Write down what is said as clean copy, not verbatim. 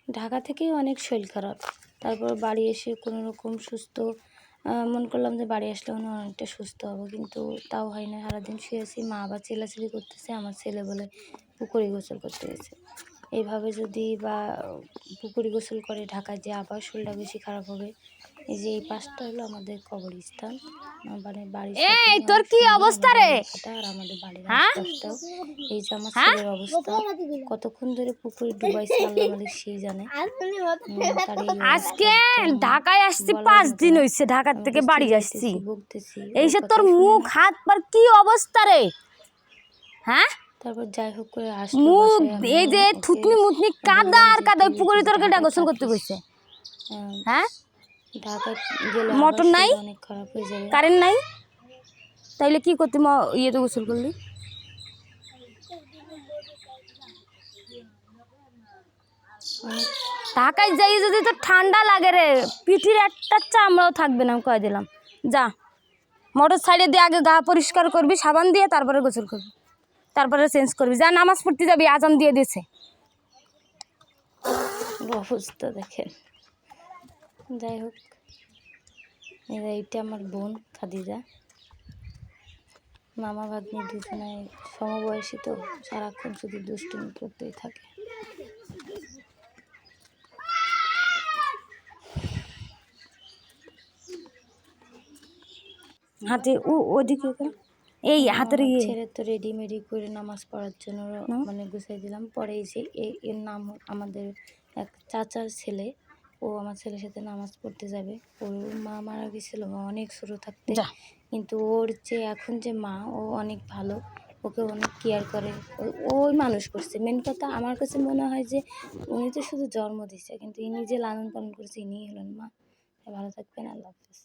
ঢাকা থেকেই অনেক শরীর খারাপ, তারপর বাড়ি এসে কোনো রকম সুস্থ মনে করলাম যে বাড়ি আসলে অনেকটা সুস্থ হবো, কিন্তু তাও হয় না। সারাদিন শুয়েছি, মা আবার চিল্লাচিল্লি করতেছে, আমার ছেলে বলে পুকুরে গোসল করতে গেছে। এইভাবে যদি বা পুকুরে গোসল করে ঢাকায় যে আবার শরীরটা বেশি খারাপ হবে। এই যে এই পাশটা হলো আমাদের কবরস্থান, মানে বাড়ির সাথে তোর কি অবস্থা রে? আর আমাদের বাড়ির আশপাশটাও। এই যে আমার ছেলের অবস্থা, কতক্ষণ ধরে পুকুরে ডুবাইছে আল্লাহ মালিক সেই জানে। আজকে ঢাকায় আসছি 5 দিন হয়েছে, ঢাকার থেকে বাড়ি আসছি। এই যে তোর মুখ হাত পা কি অবস্থা রে? হ্যাঁ, তারপর যাই হোক করে আসলো মুখ এই যে থুতনি মুতনি কাদা আর কাদা, পুকুরে তোর কেটে গোসল করতে কইছে। হ্যাঁ, ঢাকায় গেলে মোটর নাই, অনেক খারাপ হয়ে যাবে, কারেন্ট নাই, তাইলে কি করতে ইয়েতে গোসল করলি? ঢাকায় যাই যদি তো ঠান্ডা লাগে রে, পিঠির একটা চামড়াও থাকবে না, আমি কয়ে দিলাম। যা মোটর সাইডে দিয়ে আগে গা পরিষ্কার করবি সাবান দিয়ে, তারপরে গোসল করবি, তারপরে চেঞ্জ করবি। যা নামাজ পড়তে যাবি, আজান দিয়ে দিয়েছে। অবস্থা দেখেন। যাই হোক, এইটা আমার বোন খাদিজা, মামা ভাগ্নি দুজনে সমবয়সী, তো সারাক্ষণ শুধু দুষ্টুমি করতেই থাকে। হাতে ওদিকে এই হাতের ছেলে তো রেডি করে নামাজ পড়ার জন্য মানে গুছাই দিলাম। পরে এই যে এর নাম আমাদের এক চাচার ছেলে, ও আমার ছেলের সাথে নামাজ পড়তে যাবে। ওর মা মারা গেছিল অনেক ছোটো থাকতে, কিন্তু ওর যে এখন যে মা, ও অনেক ভালো, ওকে অনেক কেয়ার করে, ওই মানুষ করছে। মেন কথা আমার কাছে মনে হয় যে উনি তো শুধু জন্ম দিচ্ছে, কিন্তু ইনি যে লালন পালন করছে ইনিই হলেন মা। ভালো থাকবেন, আল্লাহ হাফেজ।